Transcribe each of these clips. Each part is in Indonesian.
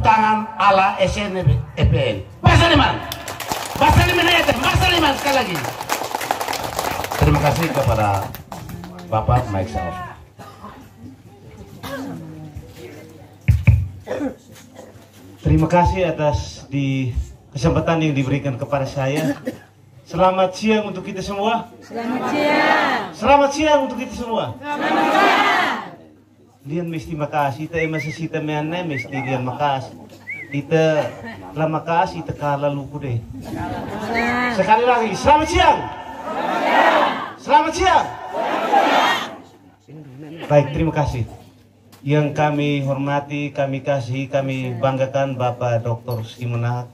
tepuk tangan ala SNEPN. Pak Saliman. Pak Saliman ya, Pak Saliman sekali lagi. Terima kasih kepada Bapak Mike Sauf. Terima kasih atas kesempatan yang diberikan kepada saya. Selamat siang untuk kita semua. Selamat siang. Selamat siang untuk kita semua. Selamat siang. Dian mesti makasih. Kita masih sita mana mesti dian makasih. Kita lah makasih kita kalah luku deh. Sekali lagi, selamat siang. Selamat siang. Baik, terima kasih. Yang kami hormati, kami kasih, kami banggakan Bapak Dr. Simonahak,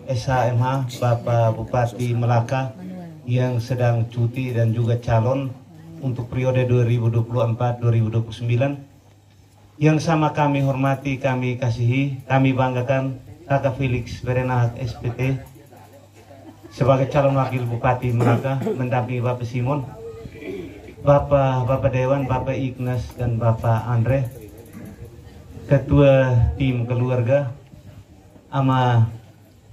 SHMH, Bapak Bupati Melaka yang sedang cuti dan juga calon untuk periode 2024-2029. Yang sama kami hormati, kami kasihi, kami banggakan Kakak Felix Berenahak SPT sebagai calon wakil Bupati Melaka mendampingi Bapak Simon, Bapak Dewan, Bapak Ignas dan Bapak Andre, Ketua Tim Keluarga, ama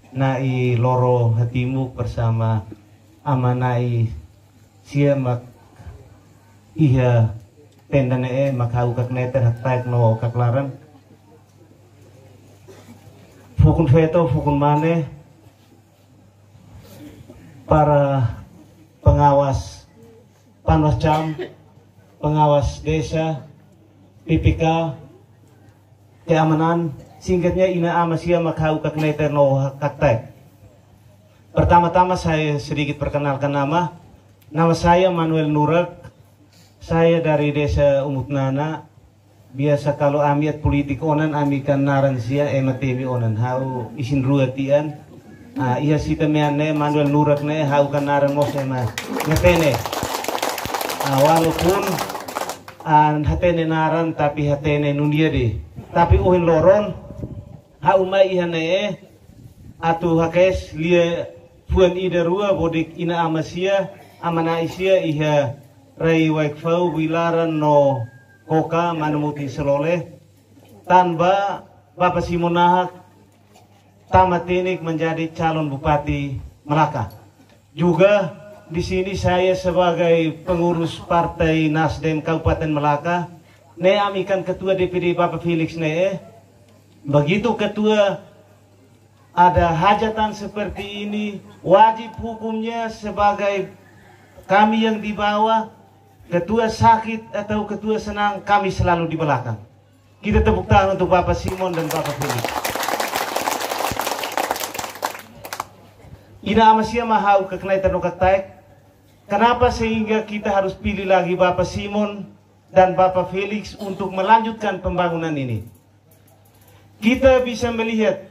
Nai Loro Hatimuk bersama ama Nai Siamak Iha Tendane Makau Kakneter Haktaik No Kaklaran Fukun Veto Fukun Mane, para pengawas Panwascam, pengawas desa, PPK, keamanan, singkatnya ina amasia makhau kakneter no kaktek. Pertama-tama saya sedikit perkenalkan nama saya Manuel Nurak. Saya dari desa Umutnana. Biasa kalau amiat politik onan amikan naransia ematemi onan hau isin ruatian. Iya sita meane Manuel Nurak ne hau kan naran mosema ngetene. Walaupun hatene naran tapi hatene nunia deh. Tapi uhin loron haumai ihane atu hakes lia puan ida rua bodik ina amasia amana isia iha rai waikfau wilaran no koka manamuti seloleh tanpa Bapak Simonahak tamatinik menjadi calon Bupati Melaka. Juga di sini saya sebagai pengurus Partai Nasdem Kabupaten Melaka, ne amikan Ketua DPD Bapak Felix ne. Begitu Ketua ada hajatan seperti ini, wajib hukumnya sebagai kami yang di bawah, Ketua sakit atau Ketua senang, kami selalu di belakang. Kita tepuk tangan untuk Bapak Simon dan Bapak Felix. Ina amasia mahau kekenaitan nukak taek. Kenapa sehingga kita harus pilih lagi Bapak Simon dan Bapak Felix untuk melanjutkan pembangunan ini? Kita bisa melihat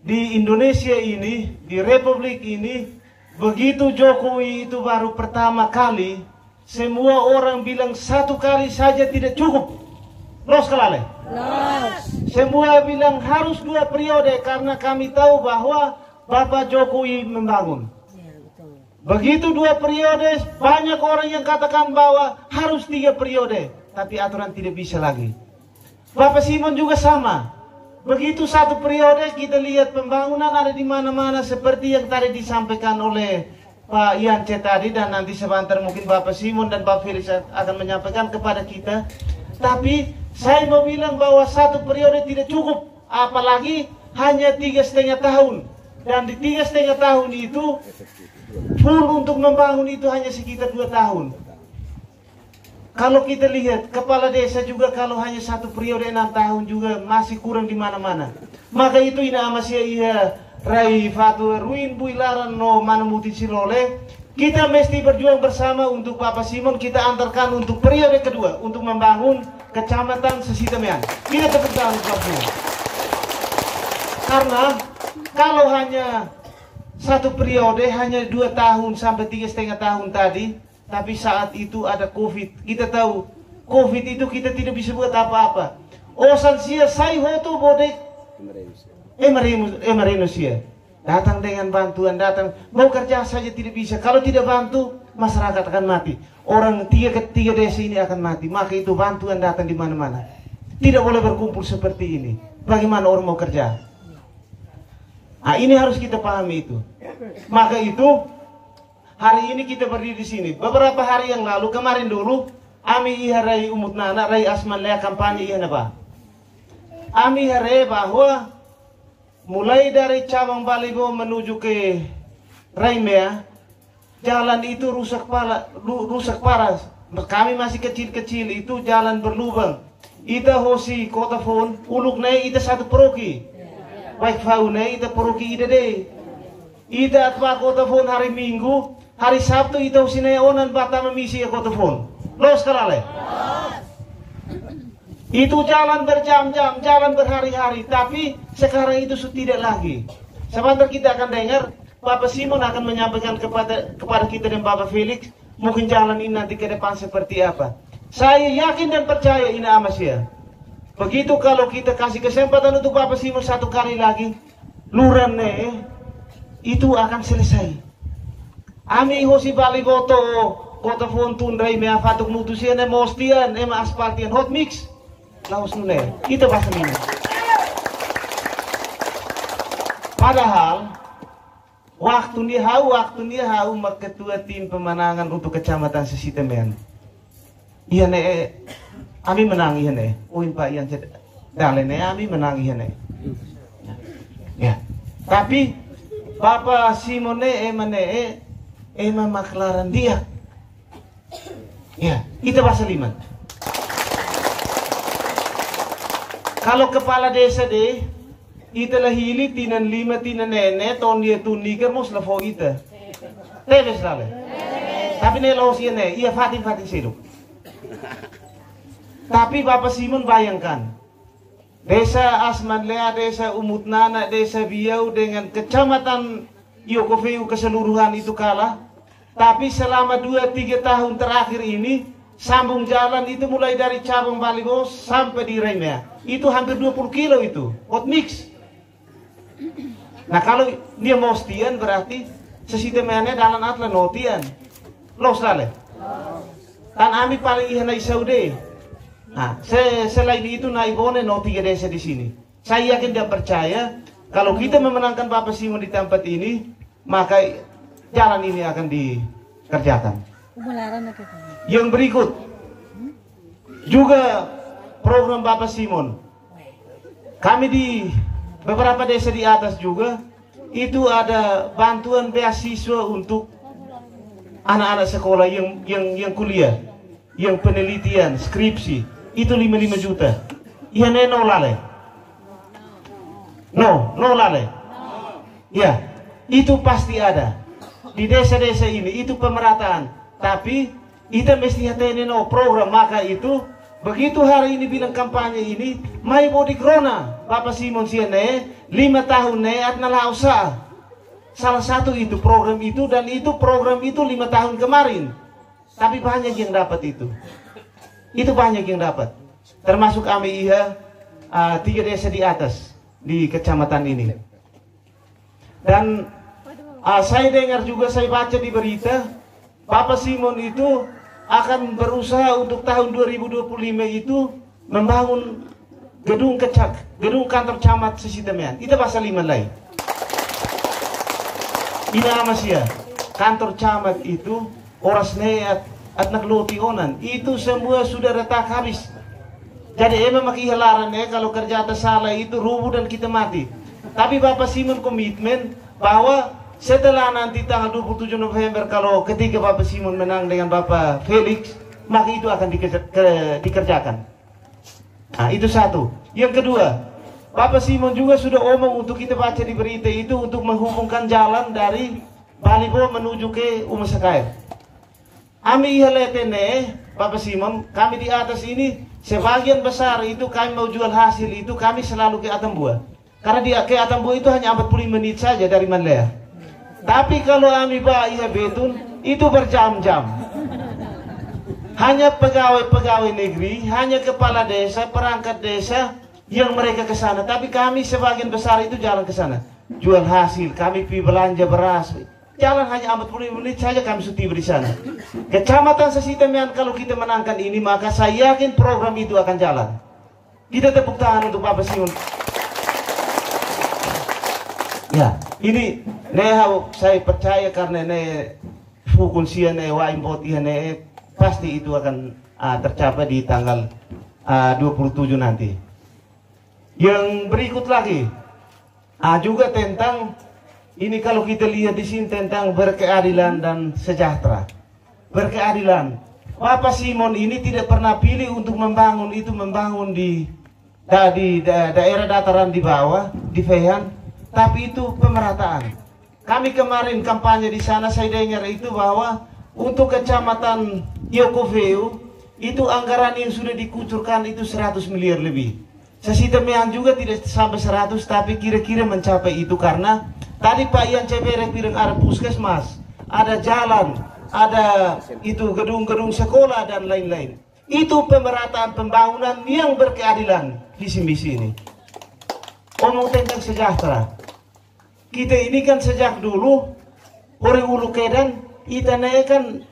di Indonesia ini, di Republik ini, begitu Jokowi itu baru pertama kali, semua orang bilang satu kali saja tidak cukup. Los kelale. Semua bilang harus 2 periode karena kami tahu bahwa Bapak Jokowi membangun. Begitu 2 periode, banyak orang yang katakan bahwa harus 3 periode, tapi aturan tidak bisa lagi. Bapak Simon juga sama. Begitu 1 periode, kita lihat pembangunan ada di mana-mana seperti yang tadi disampaikan oleh Pak Yance tadi, dan nanti sebentar mungkin Bapak Simon dan Pak Felix akan menyampaikan kepada kita. Tapi saya mau bilang bahwa 1 periode tidak cukup, apalagi hanya 3,5 tahun. Dan di 3,5 tahun itu full untuk membangun itu hanya sekitar 2 tahun. Kalau kita lihat kepala desa juga kalau hanya 1 periode 6 tahun juga masih kurang di mana-mana. Maka itu ina amasia iya rai fatu ruin builaran no manamuti silole. Kita mesti berjuang bersama untuk Bapak Simon, kita antarkan untuk periode kedua untuk membangun Kecamatan Sesitemean. Kita tepuk tangan untuk Bapak. Karena kalau hanya 1 periode hanya 2 tahun sampai 3,5 tahun tadi, tapi saat itu ada COVID. Kita tahu COVID itu kita tidak bisa buat apa-apa. Osan sia sai hoto bodek emerenusia. Datang dengan bantuan, datang mau kerja saja tidak bisa. Kalau tidak bantu, masyarakat akan mati. Orang 3 desa ini akan mati. Maka itu bantuan datang di mana-mana. Tidak boleh berkumpul seperti ini. bagaimana orang mau kerja? Nah, ini harus kita pahami itu. Maka itu hari ini kita berdiri di sini. Beberapa hari yang lalu, kemarin dulu, Ami iharai umut nana, rai asman lea kampanye ihana ba. Ami iharai bahwa mulai dari cabang Balibo menuju ke Raimea, jalan itu rusak parah. Kami masih kecil-kecil itu jalan berlubang. Ita hosi kota phone, uluk naik ita satu peroki. Baik fauna ita peroki ida deh. Ita atpa kota phone hari Minggu, hari Sabtu ita hosi naik onan bata memisi kota phone. Los kalale. Itu jalan berjam-jam, jalan berhari-hari, tapi sekarang itu sudah tidak lagi. Sebentar kita akan dengar Bapak Simon akan menyampaikan kepada kita dan Bapak Felix, mungkin jalan ini nanti ke depan seperti apa. Saya yakin dan percaya ini amas ya. Begitu kalau kita kasih kesempatan untuk Bapak Simon satu kali lagi, luran itu akan selesai. Ami hosi bali boto kota fontun rai mea fatuk nutusian mostian ema aspaltian hot mix. Laos nune, kita bahas ini. Padahal waktu ni hau mak ketua tim pemenangan untuk kecamatan Sesitemean. Iya ami menang iya uin pak yang dalen ami menang iya ya. Tapi Bapak Simone ema maklaran dia. Ya, kita bahasa liman. Kalau kepala desa deh, ita lahili tinan lima tinan nene ton dia tunikar mos lafo ita. Teves lale. Tapi nelos iya fatin siru. Tapi Bapak Simon bayangkan, desa Asmanlea, desa Umutnana, desa Biau dengan kecamatan Yokofeu keseluruhan itu kalah. Tapi selama 2-3 tahun terakhir ini, sambung jalan itu mulai dari cabang Balibo sampai di Raimea. Itu hampir 20 kilo itu, hot mix. Nah kalau dia mostian berarti Sesitemeannya dalam atla notian. Los lale. Tan ami paling ihana isaude. Nah, selain itu naibone no 3 desa di sini. Saya yakin dan percaya kalau kita memenangkan Bapak Simon di tempat ini, maka jalan ini akan dikerjakan. Yang berikut juga program Bapak Simon. Kami di beberapa desa di atas juga itu ada bantuan beasiswa untuk anak-anak sekolah yang kuliah, yang penelitian, skripsi. Itu 55 juta. Iya no lale. No lale. Ya, itu pasti ada. Di desa-desa ini itu pemerataan. Tapi kita mesti hati no program, maka itu begitu hari ini bilang kampanye ini, mai bodi krona Bapak Simon siane 5 tahun at nalausa. Salah satu itu program itu, dan itu program itu 5 tahun kemarin. Tapi banyak yang dapat itu. Itu banyak yang dapat. Termasuk kami 3 desa di atas di kecamatan ini. Dan saya dengar juga, saya baca di berita, Bapak Simon itu akan berusaha untuk tahun 2025 itu membangun gedung kantor camat Sesitemean. Itu bahasa lima lain. Ini amas ya. Kantor camat itu oras neat at nagloti onan. Itu semua sudah retak habis. Jadi emang makihalaran kalau kerja atas salah itu rubuh dan kita mati. Tapi Bapak Simon komitmen bahwa setelah nanti tanggal 27 November kalau ketika Bapak Simon menang dengan Bapak Felix, maka itu akan dikerjakan. Nah, itu satu. Yang kedua, Bapak Simon juga sudah omong untuk kita baca di berita itu untuk menghubungkan jalan dari Balibo menuju ke Umasakair. Ami ihaletene Bapak Simon, kami di atas ini sebagian besar itu kami mau jual hasil itu kami selalu ke Atambua. Karena ke Atambua itu hanya 45 menit saja dari Manlea. Tapi kalau kami iha betun itu berjam-jam. Hanya pegawai-pegawai negeri, hanya kepala desa, perangkat desa yang mereka ke sana. Tapi kami sebagian besar itu jalan ke sana. Jual hasil, kami pergi belanja beras. Jalan hanya 40 menit saja kami sudah tiba di sana. Kecamatan Sesitemean kalau kita menangkan ini, maka saya yakin program itu akan jalan. Kita tepuk tangan untuk Bapak Simon. Ya, ini saya percaya karena hukun sian waimbot pasti itu akan tercapai di tanggal 27 nanti. Yang berikut lagi juga tentang ini, kalau kita lihat di sini tentang berkeadilan dan sejahtera. Berkeadilan. Bapak Simon ini tidak pernah pilih untuk membangun di daerah dataran di bawah, di Fehan, tapi itu pemerataan. Kami kemarin kampanye di sana, saya dengar itu bahwa untuk kecamatan Yokoveu itu anggaran yang sudah dikucurkan itu 100 miliar lebih. Sesitemean juga tidak sampai 100, tapi kira-kira mencapai itu karena tadi Pak Ian Ceberek bilang ada puskesmas, ada jalan, ada itu gedung-gedung sekolah dan lain-lain. Itu pemerataan pembangunan yang berkeadilan visi misi ini. Ngomong tentang sejahtera. Kita ini kan sejak dulu orang Ulu Kedan, kita kan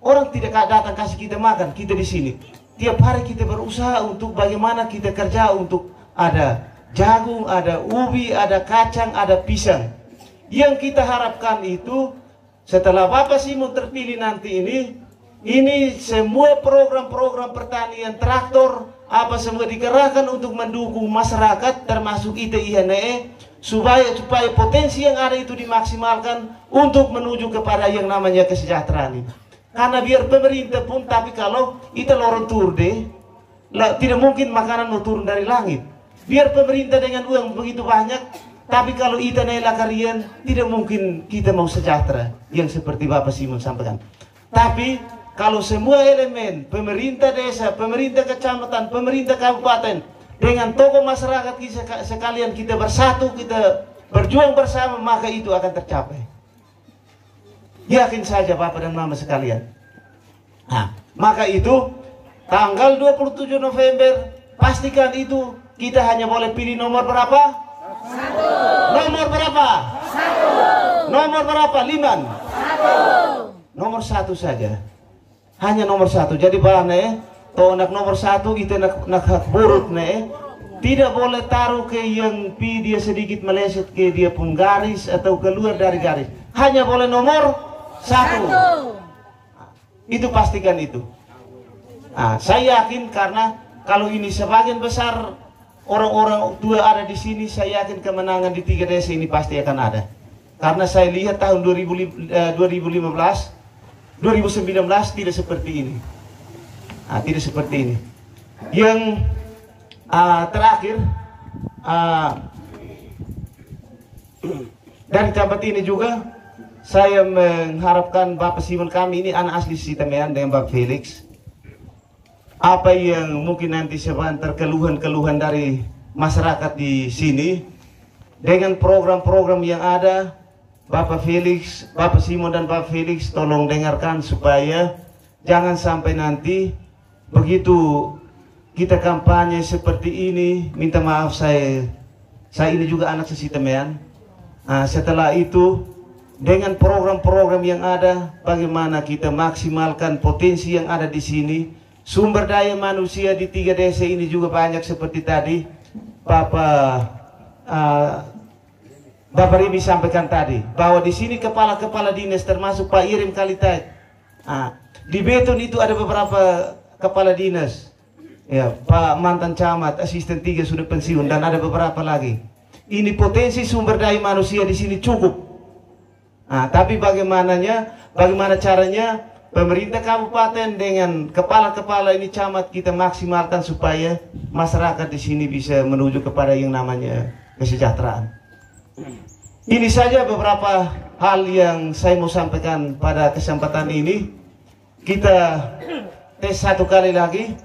orang tidak datang kasih kita makan, kita di sini. Tiap hari kita berusaha untuk bagaimana kita kerja untuk ada jagung, ada ubi, ada kacang, ada pisang. Yang kita harapkan itu setelah Bapak Simon terpilih nanti ini semua program-program pertanian, traktor, apa semua dikerahkan untuk mendukung masyarakat termasuk ITINE supaya potensi yang ada itu dimaksimalkan untuk menuju kepada yang namanya kesejahteraan ini. Karena biar pemerintah pun, tapi kalau itu lorong turde, tidak mungkin makanan mau turun dari langit. Biar pemerintah dengan uang begitu banyak, tapi kalau itu nela kalian, tidak mungkin kita mau sejahtera yang seperti Bapak Simon sampaikan. Tapi kalau semua elemen, pemerintah desa, pemerintah kecamatan, pemerintah kabupaten, dengan tokoh masyarakat sekalian kita bersatu, kita berjuang bersama, maka itu akan tercapai. Yakin saja Bapak dan Mama sekalian. Maka itu tanggal 27 November pastikan itu kita hanya boleh pilih nomor berapa? 1. Nomor berapa? 1. Nomor berapa? 5. 1. Nomor 1 saja. Hanya nomor 1. Jadi bahane tonak nomor 1 itu nak buruk tidak boleh taruh ke yang dia sedikit meleset ke dia pun garis atau keluar dari garis. Hanya boleh nomor 1. Itu pastikan itu. Saya yakin karena kalau ini sebagian besar orang-orang tua ada di sini, saya yakin kemenangan di 3 desa ini pasti akan ada. Karena saya lihat tahun 2019 tidak seperti ini. Tidak seperti ini. Yang terakhir dari tempat ini juga saya mengharapkan Bapak Simon kami ini anak asli Sitamean dengan Bapak Felix. Apa yang mungkin nanti sebentar keluhan-keluhan dari masyarakat di sini dengan program-program yang ada, Bapak Felix, Bapak Simon dan Bapak Felix tolong dengarkan supaya jangan sampai nanti begitu kita kampanye seperti ini, minta maaf saya ini juga anak Sitamean. Setelah itu dengan program-program yang ada, bagaimana kita maksimalkan potensi yang ada di sini. Sumber daya manusia di 3 desa ini juga banyak seperti tadi Bapak Rimi sampaikan tadi, bahwa di sini kepala-kepala dinas termasuk Pak Irim Kalitait. Di Beton itu ada beberapa kepala dinas. Ya, Pak mantan camat, asisten 3 sudah pensiun dan ada beberapa lagi. Ini potensi sumber daya manusia di sini cukup. Tapi bagaimana caranya pemerintah kabupaten dengan kepala-kepala ini camat kita maksimalkan supaya masyarakat di sini bisa menuju kepada yang namanya kesejahteraan. Ini saja beberapa hal yang saya mau sampaikan pada kesempatan ini. Kita tes satu kali lagi.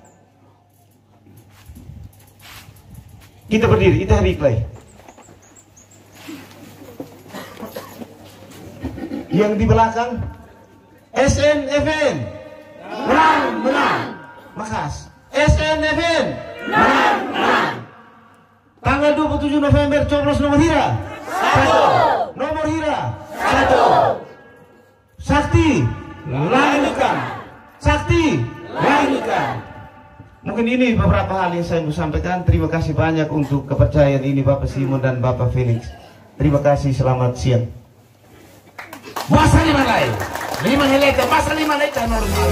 Kita berdiri, kita replay. Yang di belakang SNFN menang. Makas SNFN menang. Tanggal 27 November coblos nomor hira 1. Nomor hira 1. Sakti lanjutkan. Sakti lanjutkan. Mungkin ini beberapa hal yang saya mau sampaikan. Terima kasih banyak untuk kepercayaan ini Bapak Simon dan Bapak Felix. Terima kasih, selamat siang. Basa lima lain. 5 heleta, basa 5 na normal.